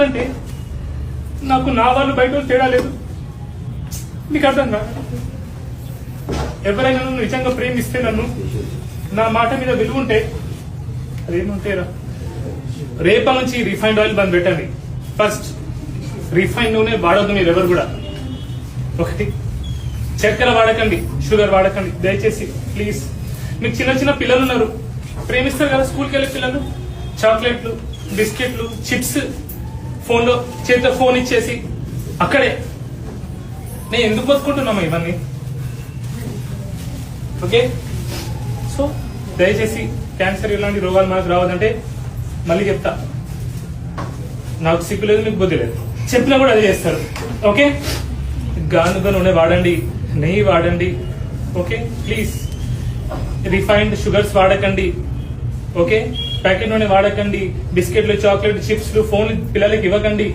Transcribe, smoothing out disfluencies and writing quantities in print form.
ఎందుకంటే నాకు నా వాళ్ళు బయట వాళ్ళు తేడా లేదు. నీకు అర్థం కాదు. ఎవరైనా నన్ను నిజంగా ప్రేమిస్తే, నన్ను నా మాట మీద విలువ ఉంటే, అదేమంటేరా రేపటి నుంచి రిఫైన్డ్ ఆయిల్ బంద్ పెట్టండి. ఫస్ట్ రిఫైన్ నూనె వాడద్దు మీరు ఎవరు కూడా. ఒకటి, చక్కెర వాడకండి, షుగర్ వాడకండి దయచేసి ప్లీజ్. మీకు చిన్న చిన్న పిల్లలు ఉన్నారు, ప్రేమిస్తారు కదా స్కూల్కి వెళ్ళే పిల్లలు. చాక్లెట్లు, బిస్కెట్లు, చిప్స్, ఫోన్లో చేతితో ఫోన్ ఇచ్చేసి అక్కడే నేను ఎందుకు బతుకుంటున్నామా ఇవన్నీ? ఓకే, సో దయచేసి క్యాన్సర్ ఇలాంటి రోగాలు మనకు రావద్దంటే మళ్ళీ చెప్తా, నాకు సిగ్గు లేదు, మీకు బుద్ధి లేదు. చెప్పినా కూడా అదే చేస్తారు. ఓకే, గానుగ నూనె వాడండి, నెయ్యి వాడండి. ఓకే ప్లీజ్, రిఫైన్డ్ షుగర్స్ వాడకండి. ఓకే, ప్యాకెట్ నూనె వాడకండి. బిస్కెట్లు, చాక్లెట్, చిప్స్లు, ఫోన్ పిల్లలకి ఇవ్వకండి.